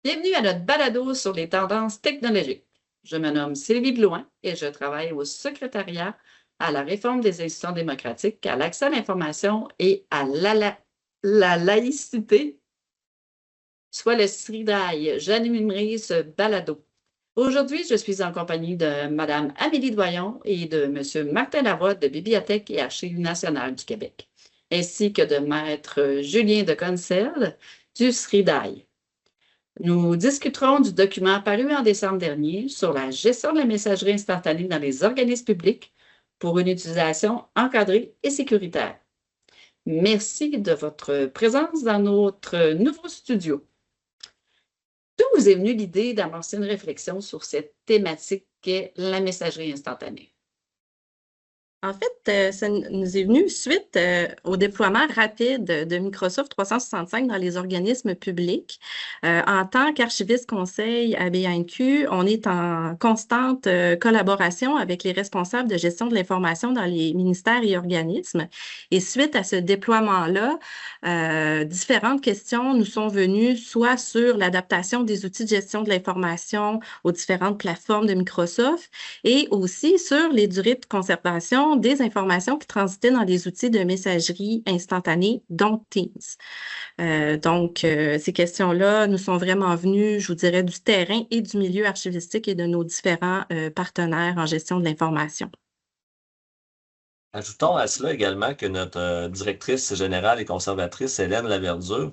Bienvenue à notre balado sur les tendances technologiques. Je me nomme Sylvie Blouin et je travaille au secrétariat à la réforme des institutions démocratiques, à l'accès à l'information et à la laïcité, soit le SRIDAI. J'animerai ce balado. Aujourd'hui, je suis en compagnie de Mme Amélie Doyon et de M. Martin Lavoie de Bibliothèque et Archives nationales du Québec, ainsi que de Maître Julien de Consel du SRIDAI. Nous discuterons du document paru en décembre dernier sur la gestion de la messagerie instantanée dans les organismes publics pour une utilisation encadrée et sécuritaire. Merci de votre présence dans notre nouveau studio. D'où vous est venue l'idée d'amorcer une réflexion sur cette thématique qu'est la messagerie instantanée? En fait, ça nous est venu suite au déploiement rapide de Microsoft 365 dans les organismes publics. En tant qu'archiviste conseil à BNQ, on est en constante collaboration avec les responsables de gestion de l'information dans les ministères et organismes. Et suite à ce déploiement-là, différentes questions nous sont venues, soit sur l'adaptation des outils de gestion de l'information aux différentes plateformes de Microsoft et aussi sur les durées de conservation des informations qui transitaient dans les outils de messagerie instantanée, dont Teams. Ces questions-là nous sont vraiment venues, je vous dirais, du terrain et du milieu archivistique et de nos différents partenaires en gestion de l'information. Ajoutons à cela également que notre directrice générale et conservatrice, Hélène Laverdure,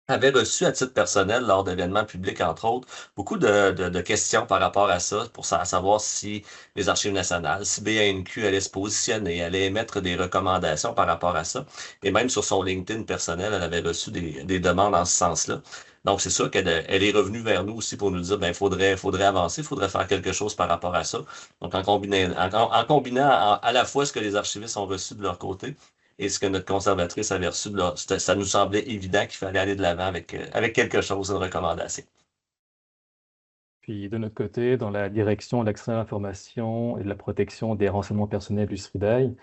avait reçu à titre personnel, lors d'événements publics, entre autres, beaucoup de questions par rapport à ça, pour savoir si les Archives nationales, si BANQ allait se positionner, allait émettre des recommandations par rapport à ça. Et même sur son LinkedIn personnel, elle avait reçu des demandes en ce sens-là. Donc, c'est sûr qu'elle est revenue vers nous aussi pour nous dire, ben, faudrait avancer, faudrait faire quelque chose par rapport à ça. Donc, en combinant à la fois ce que les archivistes ont reçu de leur côté, et ce que notre conservatrice avait reçu, ça nous semblait évident qu'il fallait aller de l'avant avec quelque chose, une recommandation. Puis de notre côté, dans la direction de l'accès à l'information et de la protection des renseignements personnels du SRIDAI,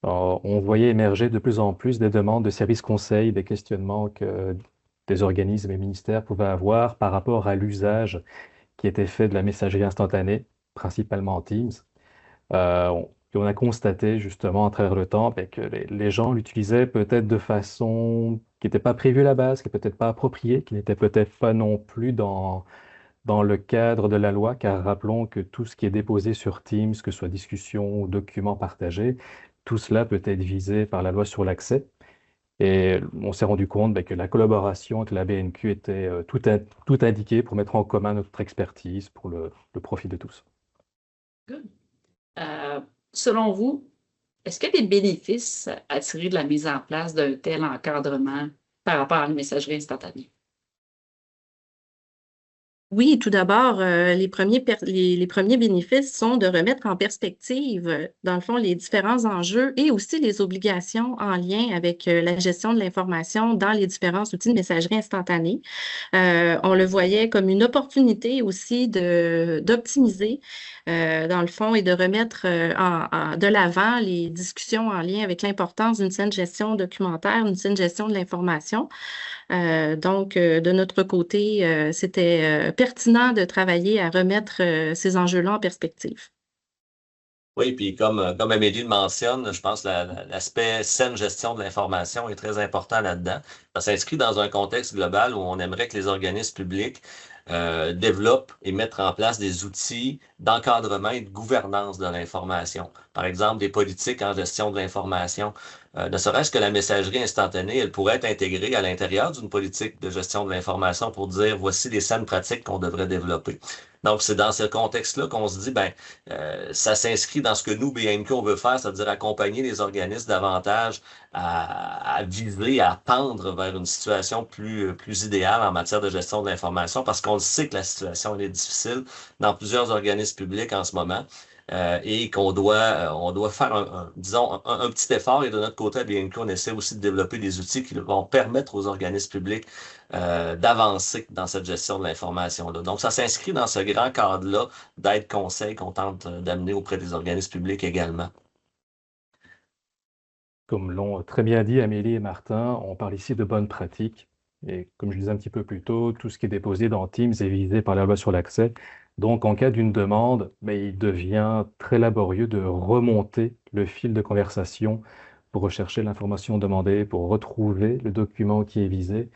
on voyait émerger de plus en plus des demandes de services conseils, des questionnements que des organismes et ministères pouvaient avoir par rapport à l'usage qui était fait de la messagerie instantanée, principalement Teams. On a constaté justement à travers le temps que les gens l'utilisaient peut-être de façon qui n'était pas prévue à la base, qui n'est peut-être pas appropriée, qui n'était peut-être pas non plus dans le cadre de la loi, car rappelons que tout ce qui est déposé sur Teams, que ce soit discussion ou documents partagés, tout cela peut être visé par la loi sur l'accès. Et on s'est rendu compte que la collaboration avec la BNQ était tout indiquée pour mettre en commun notre expertise pour le profit de tous. Good. Selon vous, est-ce qu'il y a des bénéfices à tirer de la mise en place d'un tel encadrement par rapport à la messagerie instantanée? Oui, tout d'abord, les premiers bénéfices sont de remettre en perspective, dans le fond, les différents enjeux et aussi les obligations en lien avec la gestion de l'information dans les différents outils de messagerie instantanée. On le voyait comme une opportunité aussi d'optimiser, dans le fond, et de remettre de l'avant les discussions en lien avec l'importance d'une saine gestion documentaire, une saine gestion de l'information. De notre côté, c'était pertinent de travailler à remettre ces enjeux-là en perspective. Oui, puis comme Amélie le mentionne, je pense que l'aspect saine gestion de l'information est très important là-dedans. Ça s'inscrit dans un contexte global où on aimerait que les organismes publics développent et mettent en place des outils d'encadrement et de gouvernance de l'information. Par exemple, des politiques en gestion de l'information. Ne serait-ce que la messagerie instantanée, elle pourrait être intégrée à l'intérieur d'une politique de gestion de l'information pour dire voici les saines pratiques qu'on devrait développer. Donc, c'est dans ce contexte-là qu'on se dit, ça s'inscrit dans ce que nous, BNQ, on veut faire, c'est-à-dire accompagner les organismes davantage à viser, à tendre vers une situation plus idéale en matière de gestion de l'information, parce qu'on sait que la situation elle est difficile dans plusieurs organismes publics en ce moment. Et on doit faire disons, un petit effort. Et de notre côté, à BNQ, on essaie aussi de développer des outils qui vont permettre aux organismes publics d'avancer dans cette gestion de l'information-là. Donc, ça s'inscrit dans ce grand cadre-là d'aide-conseil qu'on tente d'amener auprès des organismes publics également. Comme l'ont très bien dit Amélie et Martin, on parle ici de bonnes pratiques. Et comme je disais un petit peu plus tôt, tout ce qui est déposé dans Teams est visé par la loi sur l'accès. Donc, en cas d'une demande, il devient très laborieux de remonter le fil de conversation pour rechercher l'information demandée, pour retrouver le document qui est visé.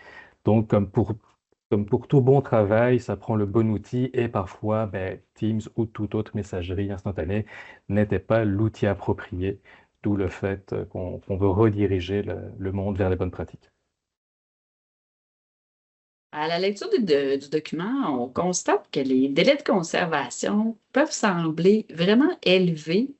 Donc, comme pour tout bon travail, ça prend le bon outil et parfois, Teams ou toute autre messagerie instantanée n'était pas l'outil approprié, d'où le fait qu'on veut rediriger le monde vers les bonnes pratiques. À la lecture du document, on constate que les délais de conservation peuvent sembler vraiment élevés,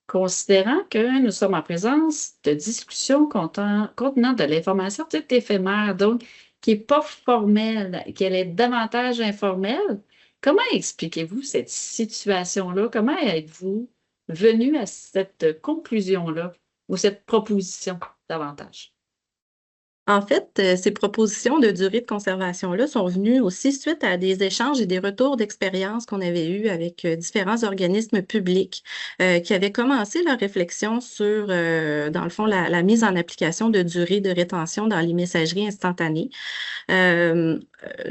considérant que nous sommes en présence de discussions contenant de l'information dite éphémère, donc qui n'est pas formelle, qu'elle est davantage informelle. Comment expliquez-vous cette situation-là? Comment êtes-vous venu à cette conclusion-là ou cette proposition davantage? En fait, ces propositions de durée de conservation-là sont venues aussi suite à des échanges et des retours d'expérience qu'on avait eus avec différents organismes publics qui avaient commencé leur réflexion sur, dans le fond, la mise en application de durée de rétention dans les messageries instantanées.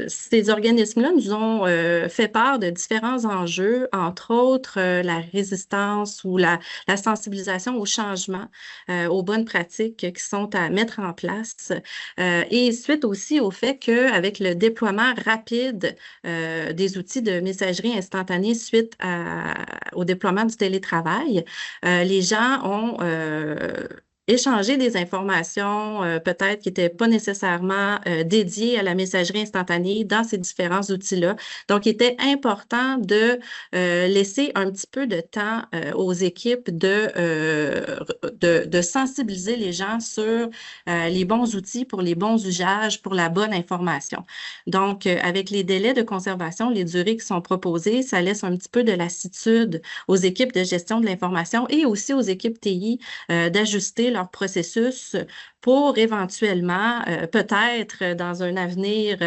Ces organismes-là nous ont fait part de différents enjeux, entre autres la résistance ou la sensibilisation au changement, aux bonnes pratiques qui sont à mettre en place. Et suite aussi au fait qu'avec le déploiement rapide des outils de messagerie instantanée suite au déploiement du télétravail, les gens ont échanger des informations peut-être qui n'étaient pas nécessairement dédiées à la messagerie instantanée dans ces différents outils-là. Donc, il était important de laisser un petit peu de temps aux équipes de sensibiliser les gens sur les bons outils pour les bons usages, pour la bonne information. Donc, avec les délais de conservation, les durées qui sont proposées, ça laisse un petit peu de lassitude aux équipes de gestion de l'information et aussi aux équipes TI d'ajuster leur processus pour éventuellement, peut-être dans un avenir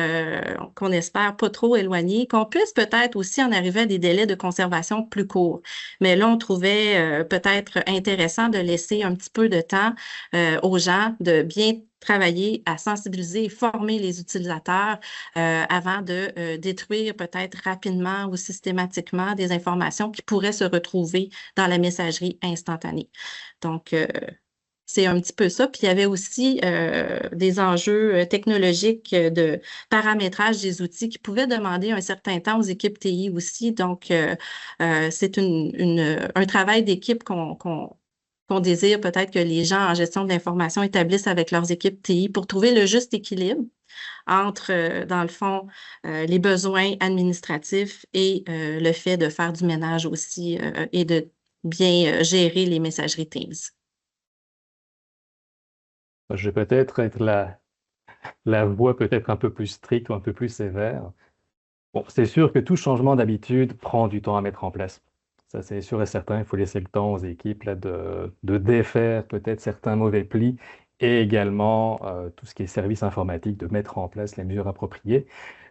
qu'on espère pas trop éloigné, qu'on puisse peut-être aussi en arriver à des délais de conservation plus courts. Mais là, on trouvait peut-être intéressant de laisser un petit peu de temps aux gens de bien travailler à sensibiliser et former les utilisateurs avant de détruire peut-être rapidement ou systématiquement des informations qui pourraient se retrouver dans la messagerie instantanée. Donc, c'est un petit peu ça. Puis il y avait aussi des enjeux technologiques de paramétrage des outils qui pouvaient demander un certain temps aux équipes TI aussi. Donc, c'est un travail d'équipe qu'on désire peut-être que les gens en gestion de l'information établissent avec leurs équipes TI pour trouver le juste équilibre entre, dans le fond, les besoins administratifs et le fait de faire du ménage aussi et de bien gérer les messageries Teams. Je vais peut-être être la voix peut-être un peu plus stricte ou un peu plus sévère. Bon, c'est sûr que tout changement d'habitude prend du temps à mettre en place. Ça, c'est sûr et certain. Il faut laisser le temps aux équipes là, de défaire peut-être certains mauvais plis et également tout ce qui est service informatique, de mettre en place les mesures appropriées.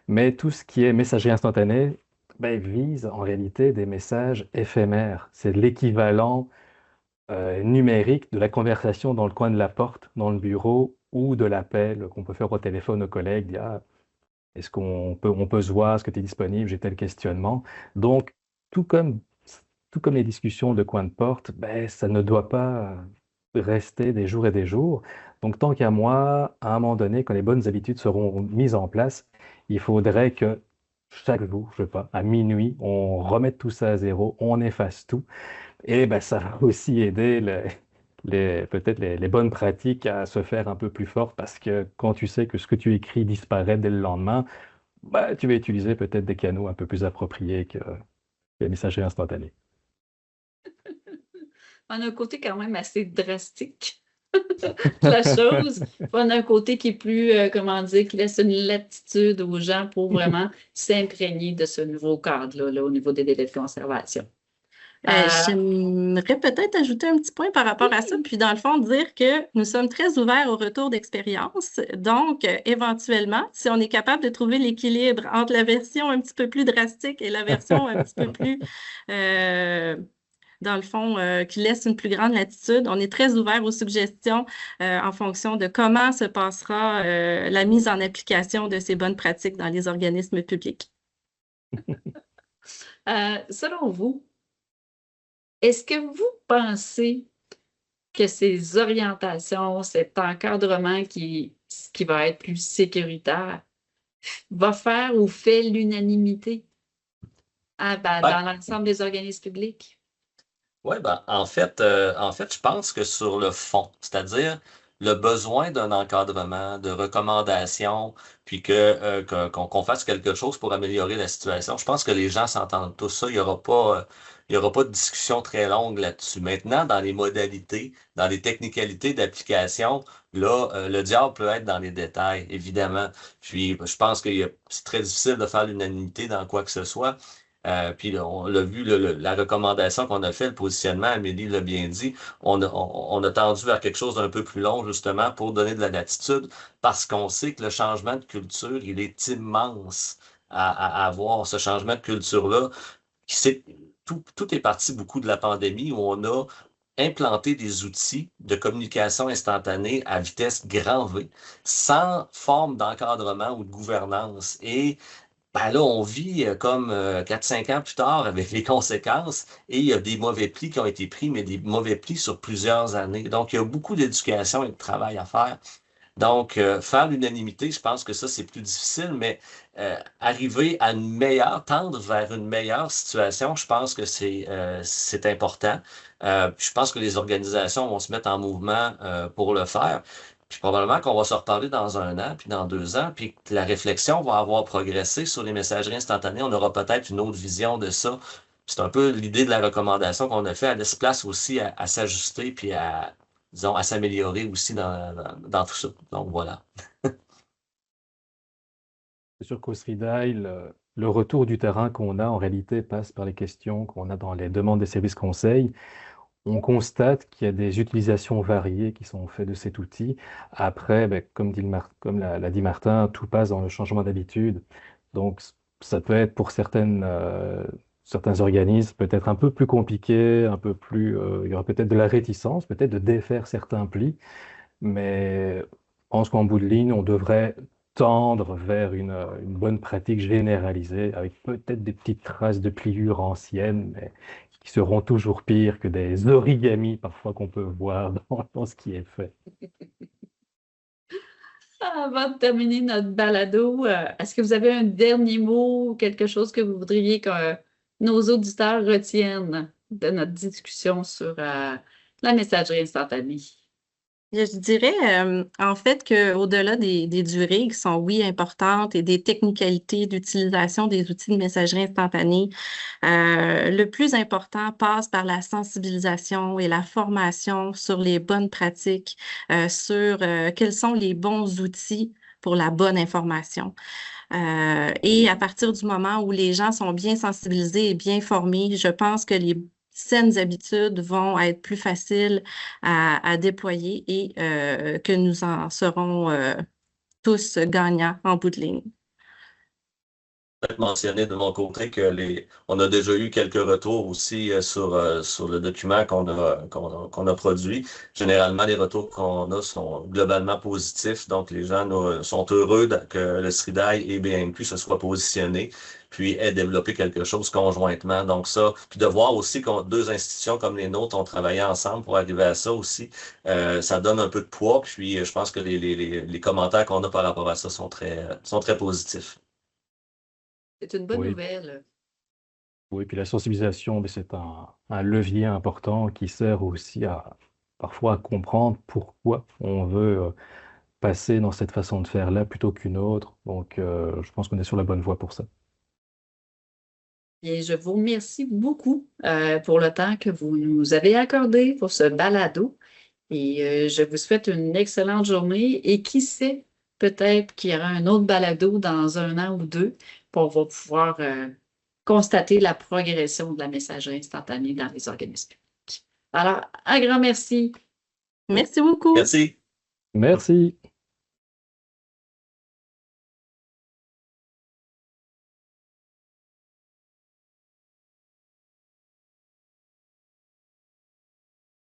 Mais tout ce qui est messagerie instantanée vise en réalité des messages éphémères. C'est l'équivalent numérique de la conversation dans le coin de la porte, dans le bureau, ou de l'appel qu'on peut faire au téléphone aux collègues, dire ah, est-ce on peut se voir, est-ce que tu es disponible, j'ai tel questionnement. Donc, tout comme, tout comme les discussions de coin de porte, ça ne doit pas rester des jours et des jours. Donc, tant qu'à moi, à un moment donné, quand les bonnes habitudes seront mises en place, il faudrait que chaque jour, je sais pas, à minuit, on remette tout ça à zéro, on efface tout. Et ça va aussi aider peut-être les bonnes pratiques à se faire un peu plus fortes parce que quand tu sais que ce que tu écris disparaît dès le lendemain, tu vas utiliser peut-être des canaux un peu plus appropriés que les messageries instantanées. On a un côté quand même assez drastique de la chose. On a un côté qui est plus, comment dire, qui laisse une latitude aux gens pour vraiment s'imprégner de ce nouveau cadre-là, là, au niveau des délais de conservation. J'aimerais peut-être ajouter un petit point par rapport à ça, puis dans le fond, dire que nous sommes très ouverts au retour d'expérience. Donc, éventuellement, si on est capable de trouver l'équilibre entre la version un petit peu plus drastique et la version un petit peu plus dans le fond, qui laisse une plus grande latitude. On est très ouvert aux suggestions en fonction de comment se passera la mise en application de ces bonnes pratiques dans les organismes publics. Selon vous, est-ce que vous pensez que ces orientations, cet encadrement qui va être plus sécuritaire, va faire ou fait l'unanimité dans l'ensemble des organismes publics? Oui, en fait, je pense que sur le fond, c'est-à-dire le besoin d'un encadrement, de recommandations, puis qu'on fasse quelque chose pour améliorer la situation, je pense que les gens s'entendent tous ça. Il y aura pas de discussion très longue là-dessus. Maintenant, dans les modalités, dans les technicalités d'application, là, le diable peut être dans les détails, évidemment. Puis, je pense que c'est très difficile de faire l'unanimité dans quoi que ce soit. Puis là, on l'a vu, la recommandation qu'on a fait, le positionnement, Amélie l'a bien dit, on a tendu vers quelque chose d'un peu plus long, justement, pour donner de la latitude, parce qu'on sait que le changement de culture, il est immense à avoir, ce changement de culture-là. Tout est parti beaucoup de la pandémie, où on a implanté des outils de communication instantanée à vitesse grand V, sans forme d'encadrement ou de gouvernance. Et là, on vit comme 4-5 ans plus tard avec les conséquences et il y a des mauvais plis qui ont été pris, mais des mauvais plis sur plusieurs années. Donc, il y a beaucoup d'éducation et de travail à faire. Donc, faire l'unanimité, je pense que ça, c'est plus difficile, mais arriver à tendre vers une meilleure situation, je pense que c'est important. Je pense que les organisations vont se mettre en mouvement pour le faire. Puis probablement qu'on va se reparler dans 1 an, puis dans 2 ans, puis que la réflexion va avoir progressé sur les messageries instantanées. On aura peut-être une autre vision de ça. C'est un peu l'idée de la recommandation qu'on a fait. Elle laisse place aussi à s'ajuster, puis disons, à s'améliorer aussi dans tout ça. Donc voilà. C'est sûr qu'au SRIDAI, le retour du terrain qu'on a en réalité passe par les questions qu'on a dans les demandes des services conseils. On constate qu'il y a des utilisations variées qui sont faites de cet outil. Après, comme l'a dit Martin, tout passe dans le changement d'habitude. Donc, ça peut être pour certains organismes peut-être un peu plus compliqué, il y aura peut-être de la réticence, peut-être de défaire certains plis. Mais je pense qu'en bout de ligne, on devrait tendre vers une bonne pratique généralisée, avec peut-être des petites traces de pliures anciennes, mais qui seront toujours pires que des origamis parfois qu'on peut voir dans ce qui est fait. Avant de terminer notre balado, est-ce que vous avez un dernier mot ou quelque chose que vous voudriez que nos auditeurs retiennent de notre discussion sur la messagerie instantanée? Je dirais en fait qu'au-delà des durées qui sont, oui, importantes et des technicalités d'utilisation des outils de messagerie instantanée, le plus important passe par la sensibilisation et la formation sur les bonnes pratiques, sur quels sont les bons outils pour la bonne information. Et à partir du moment où les gens sont bien sensibilisés et bien formés, je pense que les saines habitudes vont être plus faciles à déployer et que nous en serons tous gagnants en bout de ligne. Peut-être mentionner de mon côté que on a déjà eu quelques retours aussi sur le document qu'on a produit. Généralement, les retours qu'on a sont globalement positifs. Donc, les gens sont heureux que le SRIDAI et BMQ se soient positionnés, puis aient développé quelque chose conjointement. Donc ça, puis de voir aussi que 2 institutions comme les nôtres ont travaillé ensemble pour arriver à ça aussi, ça donne un peu de poids. Puis je pense que les commentaires qu'on a par rapport à ça sont très positifs. C'est une bonne Oui. nouvelle. Oui, puis la sensibilisation, c'est un levier important qui sert aussi parfois à comprendre pourquoi on veut passer dans cette façon de faire là plutôt qu'une autre. Donc, je pense qu'on est sur la bonne voie pour ça. Et je vous remercie beaucoup pour le temps que vous nous avez accordé pour ce balado. Et je vous souhaite une excellente journée. Et qui sait, peut-être qu'il y aura un autre balado dans 1 an ou 2 pour pouvoir constater la progression de la messagerie instantanée dans les organismes publics. Alors, un grand merci. Merci beaucoup. Merci. Merci.